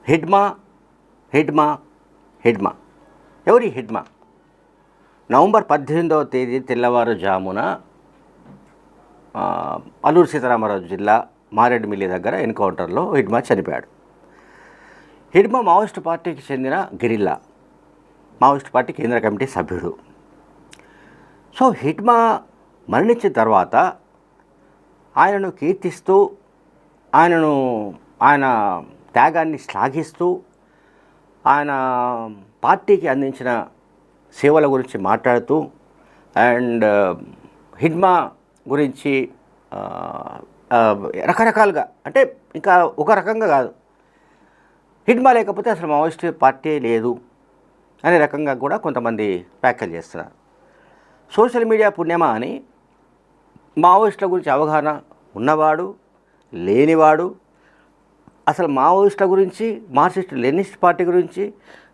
హిడ్మా హిడ్మా హిడ్మా ఎవరి హిడ్మా? నవంబర్ 18వ తేదీ తెల్లవారుజామున అల్లూరు సీతారామరాజు జిల్లా మారేడుమిల్లి దగ్గర ఎన్కౌంటర్లో హిడ్మా చనిపోయాడు. హిడ్మా మావోయిస్టు పార్టీకి చెందిన గెరిల్లా, మావోయిస్టు పార్టీ కేంద్ర కమిటీ సభ్యుడు. సో హిడ్మా మరణించిన తర్వాత ఆయనను కీర్తిస్తూ ఆయన త్యాగాన్ని శ్లాఘిస్తూ ఆయన పార్టీకి అందించిన సేవల గురించి మాట్లాడుతూ అండ్ హిడ్మా గురించి రకరకాలుగా, అంటే ఇంకా ఒక రకంగా కాదు, హిడ్మా లేకపోతే అసలు మావోయిస్ట్ పార్టీ లేదు అనే రకంగా కూడా కొంతమంది వ్యాఖ్యలు చేస్తున్నారు. సోషల్ మీడియా పుణ్యమా అని మావోయిస్టుల గురించి అవగాహన ఉన్నవాడు లేనివాడు, అసలు మావోయిస్టుల గురించి, మార్క్సిస్ట్ లెనినిస్ట్ పార్టీ గురించి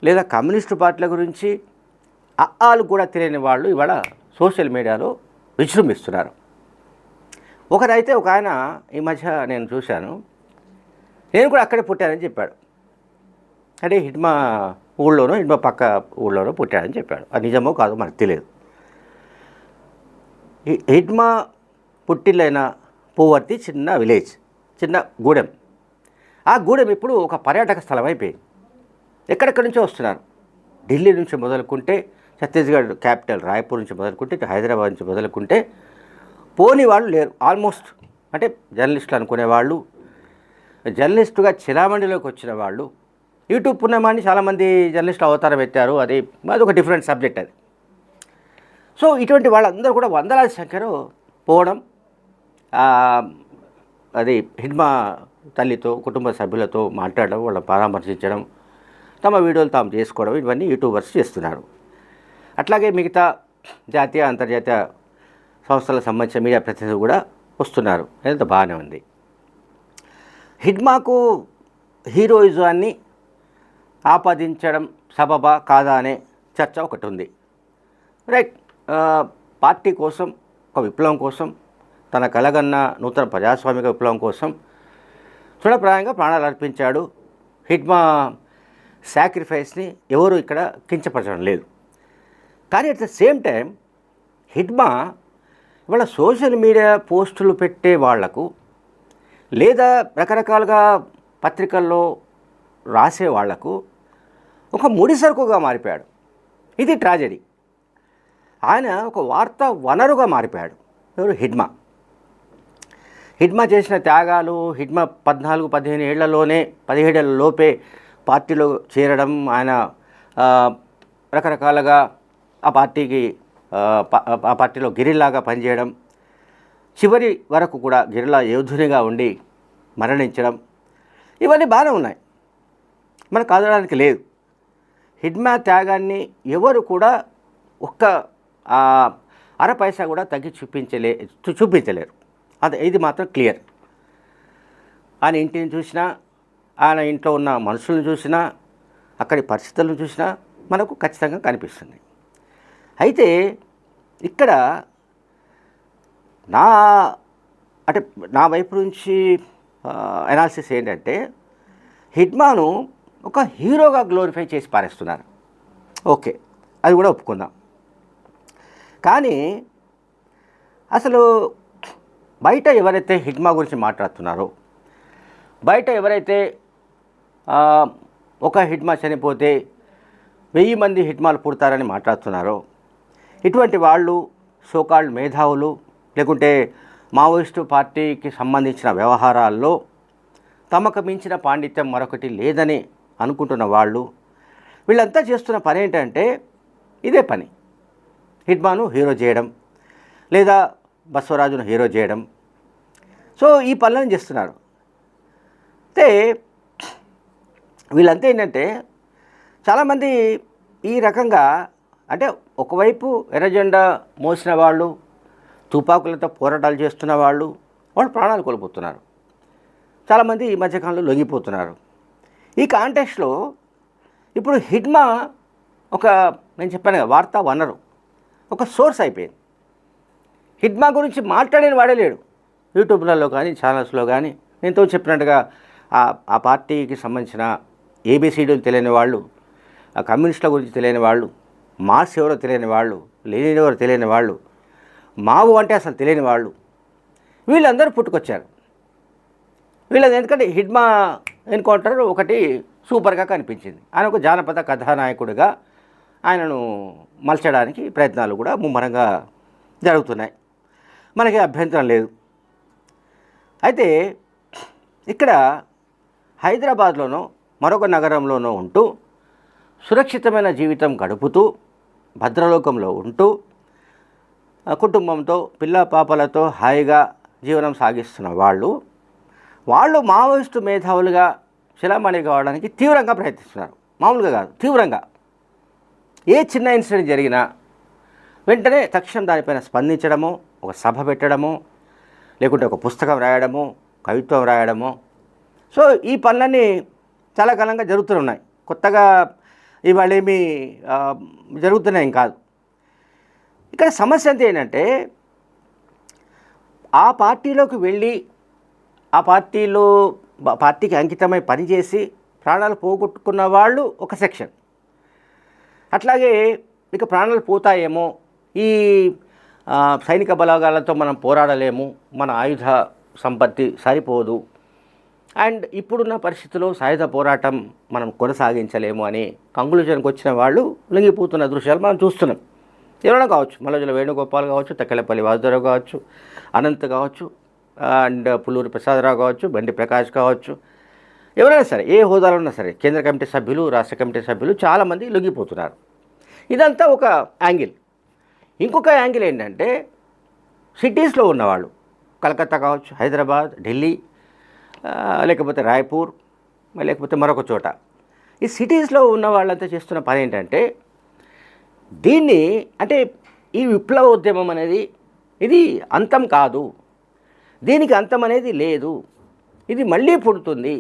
లేదా కమ్యూనిస్టు పార్టీల గురించి అఆలు కూడా తెలియని వాళ్ళు ఇవాళ సోషల్ మీడియాలో విజృంభిస్తున్నారు. ఒక ఆయన ఈ మధ్య నేను చూశాను, నేను కూడా అక్కడే పుట్టానని చెప్పాడు. అంటే హిడ్మా ఊళ్ళోనో హిడ్మా పక్క ఊళ్ళోనో పుట్టాడని చెప్పాడు. అది నిజమో కాదో మనకు తెలియదు. హిడ్మా పుట్టిల్లైన పూవర్తి చిన్న విలేజ్, చిన్న గూడెం. ఆ గూడెం ఇప్పుడు ఒక పర్యాటక స్థలం అయిపోయింది. ఎక్కడెక్కడి నుంచో వస్తున్నారు. ఢిల్లీ నుంచి మొదలుకుంటే, ఛత్తీస్గఢ్ క్యాపిటల్ రాయ్పూర్ నుంచి మొదలుకుంటే, హైదరాబాద్ నుంచి మొదలుకుంటే పోని వాళ్ళు లేరు ఆల్మోస్ట్. అంటే జర్నలిస్టులు అనుకునేవాళ్ళు, జర్నలిస్టుగా చిలామండిలోకి వచ్చిన వాళ్ళు, యూట్యూబ్ పుణ్యమాన్ని చాలామంది జర్నలిస్టులు అవతారం పెట్టారు. అది ఒక డిఫరెంట్ సబ్జెక్ట్ అది. సో ఇటువంటి వాళ్ళందరూ కూడా వందలాది సంఖ్యలో పోవడం, అది హిడ్మా తల్లితో కుటుంబ సభ్యులతో మాట్లాడడం, వాళ్ళని పరామర్శించడం, తమ వీడియోలు తాము చేసుకోవడం, ఇవన్నీ యూట్యూబర్స్ చేస్తున్నారు. అట్లాగే మిగతా జాతీయ అంతర్జాతీయ సంస్థలకు సంబంధించిన మీడియా ప్రతినిధులు కూడా వస్తున్నారు. ఎంత బాగానే ఉంది. హిడ్మాకు హీరోయిజాన్ని ఆపాదించడం సబబా కాదా అనే చర్చ ఒకటి ఉంది. రైట్, పార్టీ కోసం, ఒక విప్లవం కోసం, తన కలగన్న నూతన ప్రజాస్వామిక విప్లవం కోసం తృణప్రాయంగా ప్రాణాలు అర్పించాడు. హిడ్మా సాక్రిఫైస్ని ఎవరు ఇక్కడ కించపరచడం లేదు. కానీ at the same time Hidma ఇవాళ సోషల్ మీడియా పోస్టులు పెట్టే వాళ్లకు లేదా రకరకాలుగా పత్రికల్లో రాసే వాళ్లకు ఒక ముడిసరుకుగా మారిపోయాడు. ఇది ట్రాజెడీ. ఆయన ఒక వార్తా వనరుగా మారిపోయాడు. ఎవరు? హిడ్మా చేసిన త్యాగాలు, హిడ్మా 14-15 ఏళ్లలోనే, 17 ఏళ్ల లోపే పార్టీలో చేరడం, ఆయన రకరకాలుగా ఆ పార్టీలో గిరిల్లాగా పనిచేయడం, చివరి వరకు కూడా గిరిల్లా యోధునిగా ఉండి మరణించడం, ఇవన్నీ బాగానే ఉన్నాయి, మనకు కాదడానికి లేదు. హిడ్మా త్యాగాన్ని ఎవరు కూడా ఒక్క అర పైసా కూడా తగ్గి చూపించలేరు. ఇది మాత్రం క్లియర్. ఆయన ఇంటిని చూసినా, ఆయన ఇంట్లో ఉన్న మనుషులను చూసినా, అక్కడి పరిస్థితులను చూసినా మనకు ఖచ్చితంగా కనిపిస్తుంది. అయితే ఇక్కడ నా వైపు నుంచి అనాలిసిస్ ఏంటంటే, హిడ్మాను ఒక హీరోగా గ్లోరిఫై చేసి పారేస్తున్నారు. ఓకే, అది కూడా ఒప్పుకుందాం. కానీ అసలు బయట ఎవరైతే హిడ్మా గురించి మాట్లాడుతున్నారో, బయట ఎవరైతే ఒక హిడ్మా చనిపోతే 1000 మంది హిడ్మాలు పుడతారని మాట్లాడుతున్నారో, ఇటువంటి వాళ్ళు సోకాల్డ్ మేధావులు, లేకుంటే మావోయిస్టు పార్టీకి సంబంధించిన వ్యవహారాల్లో తమకు మించిన పాండిత్యం మరొకటి లేదని అనుకుంటున్న వాళ్ళు, వీళ్ళంతా చేస్తున్న పని ఏంటంటే ఇదే పని. హిడ్మాను హీరో చేయడం, లేదా బసవరాజును హీరో చేయడం. సో ఈ పనులను చేస్తున్నారు. అయితే వీళ్ళంతా ఏంటంటే చాలామంది ఈ రకంగా, అంటే ఒకవైపు ఎర్రజెండా మోసిన వాళ్ళు, తుపాకులతో పోరాటాలు చేస్తున్న వాళ్ళు ప్రాణాలు కోల్పోతున్నారు. చాలామంది ఈ మధ్యకాలంలో లొంగిపోతున్నారు. ఈ కాంటెక్స్ట్లో ఇప్పుడు హిడ్మా నేను చెప్పాను కదా, వార్తా వనరు, ఒక సోర్స్ అయిపోయింది. హిడ్మా గురించి మాట్లాడేది వాడే లేడు. యూట్యూబ్లలో కానీ ఛానల్స్లో కానీ, నేను చెప్పినట్టుగా ఆ పార్టీకి సంబంధించిన ఏబిసిడీలు తెలియని వాళ్ళు, ఆ కమ్యూనిస్టుల గురించి తెలియని వాళ్ళు, మార్క్స్ ఎవరో తెలియని వాళ్ళు, లెనిన్ ఎవరో తెలియని వాళ్ళు, మావు అంటే అసలు తెలియని వాళ్ళు, వీళ్ళందరూ పుట్టుకొచ్చారు. వీళ్ళది ఎందుకంటే హిడ్మా ఎన్కౌంటర్ ఒకటి సూపర్గా కనిపించింది. ఆయన ఒక జానపద కథానాయకుడిగా ఆయనను మలచడానికి ప్రయత్నాలు కూడా ముమ్మరంగా జరుగుతున్నాయి. మనకి అభ్యంతరం లేదు. అయితే ఇక్కడ హైదరాబాద్లోనో మరొక నగరంలోనో ఉంటూ సురక్షితమైన జీవితం గడుపుతూ భద్రలోకంలో ఉంటూ కుటుంబంతో పిల్ల పాపలతో హాయిగా జీవనం సాగిస్తున్న వాళ్ళు మావోయిస్టు మేధావులుగా చలామణి కావడానికి తీవ్రంగా ప్రయత్నిస్తున్నారు. మామూలుగా కాదు, తీవ్రంగా. ఏ చిన్న ఇన్సిడెంట్ జరిగినా వెంటనే తక్షణం దానిపైన స్పందించడము, ఒక సభ పెట్టడము, లేకుంటే ఒక పుస్తకం రాయడము, కవిత్వం రాయడము. సో ఈ పనులన్నీ చాలా కాలంగా జరుగుతున్నాయి. కొత్తగా ఇవాళ ఏమీ జరుగుతున్నాయి కాదు. ఇక్కడ సమస్య అంతా ఏంటంటే ఆ పార్టీలోకి వెళ్ళి ఆ పార్టీకి అంకితమై పనిచేసి ప్రాణాలు పోగొట్టుకున్న వాళ్ళు ఒక సెక్షన్. అట్లాగే ఇక ప్రాణాలు పోతాయేమో, ఈ సైనిక బలగాలతో మనం పోరాడలేము, మన ఆయుధ సంపత్తి సరిపోదు, అండ్ ఇప్పుడున్న పరిస్థితుల్లో సాయుధ పోరాటం మనం కొనసాగించలేము అని కంక్లూజన్కి వచ్చిన వాళ్ళు లొంగిపోతున్న దృశ్యాలు మనం చూస్తున్నాం. ఎవరైనా కావచ్చు, మల్లజల వేణుగోపాల్ కావచ్చు, తక్కెలపల్లి వాసుదేవరావు కావచ్చు, అనంత్ కావచ్చు, అండ్ పుల్లూరి ప్రసాదరావు కావచ్చు, బండి ప్రకాష్ కావచ్చు, ఎవరైనా సరే ఏ హోదాలో ఉన్నా సరే, కేంద్ర కమిటీ సభ్యులు, రాష్ట్ర కమిటీ సభ్యులు చాలామంది లొంగిపోతున్నారు. ఇదంతా ఒక యాంగిల్. ఇంకొక యాంగిల్ ఏంటంటే సిటీస్లో ఉన్నవాళ్ళు, కలకత్తా కావచ్చు, హైదరాబాద్, ఢిల్లీ, లేకపోతే రాయ్పూర్, లేకపోతే మరొక చోట, ఈ సిటీస్లో ఉన్న వాళ్ళంతా చేస్తున్న పని ఏంటంటే దీన్ని అంటే ఈ విప్లవ ఉద్యమం అనేది ఇది అంతం కాదు, దీనికి అంతం అనేది లేదు, ఇది మళ్ళీ పుడుతుంది,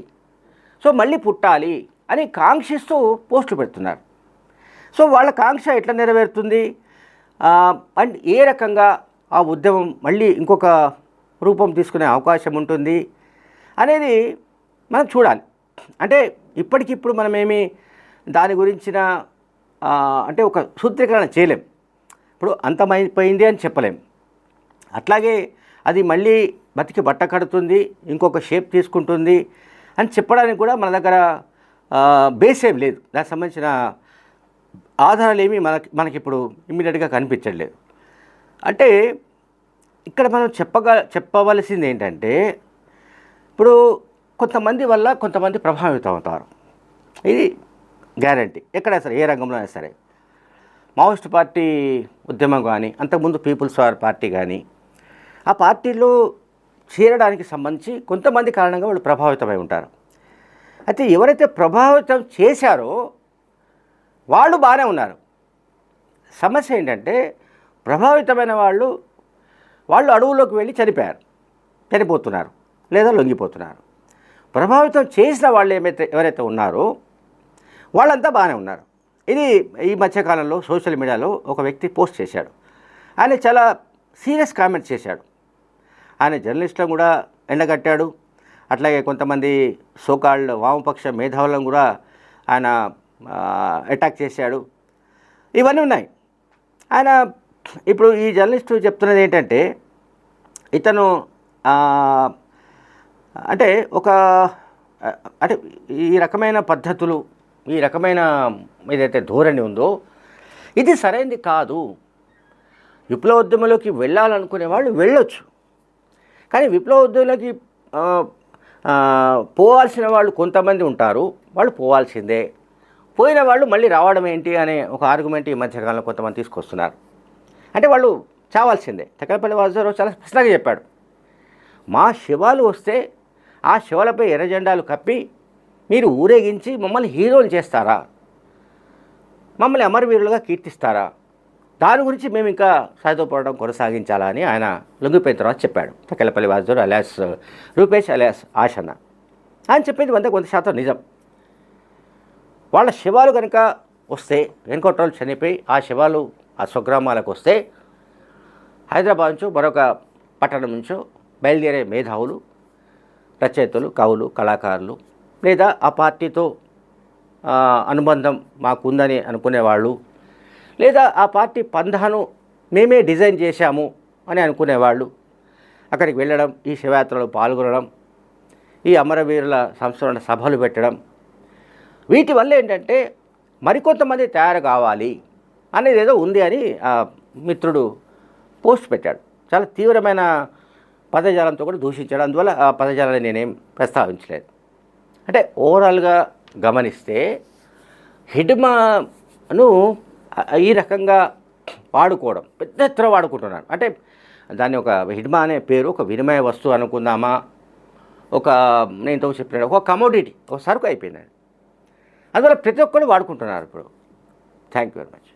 సో మళ్ళీ పుట్టాలి అని కాంక్షిస్తూ పోస్టులు పెడుతున్నారు. సో వాళ్ళ కాంక్ష ఎట్లా నెరవేరుతుంది అండ్ ఏ రకంగా ఆ ఉద్యమం మళ్ళీ ఇంకొక రూపం తీసుకునే అవకాశం ఉంటుంది అనేది మనం చూడాలి. అంటే ఇప్పటికిప్పుడు మనమేమి దాని గురించిన అంటే ఒక సూత్రీకరణ చేయలేం. ఇప్పుడు అంతమైపోయింది అని చెప్పలేం. అట్లాగే అది మళ్ళీ బతికి బట్ట కడుతుంది, ఇంకొక షేప్ తీసుకుంటుంది అని చెప్పడానికి కూడా మన దగ్గర బేస్ ఏం లేదు. దానికి సంబంధించిన ఆధారాలు ఏమీ మనకిప్పుడు ఇమ్మీడియట్గా కనిపించట్లేదు. అంటే ఇక్కడ మనం చెప్పవలసింది ఏంటంటే ఇప్పుడు కొంతమంది వల్ల కొంతమంది ప్రభావితం అవుతారు, ఇది గ్యారంటీ. ఎక్కడైనా సరే, ఏ రంగంలో అయినా సరే, మావోయిస్ట్ పార్టీ ఉద్యమం కానీ, అంతకుముందు పీపుల్స్ వార్ పార్టీ కానీ, ఆ పార్టీలో చేరడానికి సంబంధించి కొంతమంది కారణంగా వాళ్ళు ప్రభావితమై ఉంటారు. అయితే ఎవరైతే ప్రభావితం చేశారో వాళ్ళు బాగానే ఉన్నారు. సమస్య ఏంటంటే ప్రభావితమైన వాళ్ళు అడవుల్లోకి వెళ్ళి చనిపోతున్నారు లేదా లొంగిపోతున్నారు. ప్రభావితం చేసిన వాళ్ళు ఎవరైతే ఉన్నారో వాళ్ళంతా బాగానే ఉన్నారు. ఇది ఈ మధ్యకాలంలో సోషల్ మీడియాలో ఒక వ్యక్తి పోస్ట్ చేశాడు. ఆయన చాలా సీరియస్ కామెంట్స్ చేశాడు. ఆయన జర్నలిస్టులను కూడా ఎండగట్టాడు. అట్లాగే కొంతమంది సోకాల్డ్ వామపక్ష మేధావులను కూడా ఆయన అటాక్ చేశాడు. ఇవన్నీ ఉన్నాయి. ఆయన ఇప్పుడు ఈ జర్నలిస్టు చెప్తున్నది ఏంటంటే ఇతను అంటే ఈ రకమైన పద్ధతులు, ఈ రకమైన ఏదైతే ధోరణి ఉందో ఇది సరైనది కాదు. విప్లవోద్యమంలోకి వెళ్ళాలనుకునే వాళ్ళు వెళ్ళొచ్చు, కానీ విప్లవోద్యమంలోకి పోవాల్సిన వాళ్ళు కొంతమంది ఉంటారు, వాళ్ళు పోవాల్సిందే. పోయిన వాళ్ళు మళ్ళీ రావడం ఏంటి అనే ఒక ఆర్గ్యుమెంట్ ఈ మధ్యకాలంలో కొంతమంది తీసుకొస్తున్నారు. అంటే వాళ్ళు చావాల్సిందే. తక్కెలపల్లి వాసుదేవరావు చాలా స్పష్టంగా చెప్పాడు, మా శవాలు వస్తే ఆ శవాలపై ఎర్రజెండాలు కప్పి మీరు ఊరేగించి మమ్మల్ని హీరోలు చేస్తారా, మమ్మల్ని అమరవీరులుగా కీర్తిస్తారా, దాని గురించి మేము ఇంకా సాయుధ పోరాటం కొనసాగించాలా అని ఆయన లొంగిపోయిన తర్వాత చెప్పాడు. Takkellapalli Vasudevarao alias Rupesh alias Ashanna. ఆయన చెప్పింది 100% నిజం. వాళ్ళ శవాలు కనుక వస్తే, ఎన్కౌంటర్లు చనిపోయి ఆ శవాలు ఆ స్వగ్రామాలకు వస్తే, హైదరాబాద్ నుంచో మరొక పట్టణం నుంచో బయలుదేరే మేధావులు, రచయితలు, కవులు, కళాకారులు, లేదా ఆ పార్టీతో అనుబంధం మాకుందని అనుకునేవాళ్ళు, లేదా ఆ పార్టీ పందాను మేమే డిజైన్ చేశాము అని అనుకునేవాళ్ళు అక్కడికి వెళ్ళడం, ఈ శివయాత్రలో పాల్గొనడం, ఈ అమరవీరుల సంస్మరణ సభలు పెట్టడం, వీటి వల్ల ఏంటంటే మరికొంతమంది తయారు కావాలి అనేది ఏదో ఉంది అని ఆ మిత్రుడు పోస్ట్ పెట్టాడు. చాలా తీవ్రమైన పదజాలంతో కూడా దూషించాడు. అందువల్ల ఆ పదజాలాన్ని నేనేం ప్రస్తావించలేదు. అంటే ఓవరాల్గా గమనిస్తే హిడ్మాను ఈ రకంగా వాడుకోవడం పెద్ద ఎత్తున వాడుకుంటున్నాను. అంటే దాన్ని ఒక హిడ్మా అనే పేరు ఒక వినిమయ వస్తువు అనుకుందామా, ఒక నేను ఇంతకు చెప్పిన ఒక కమోడిటీ, ఒక సరుకు అయిపోయింది. అందువల్ల ప్రతి ఒక్కరు వాడుకుంటున్నారు ఇప్పుడు. Thank you very much.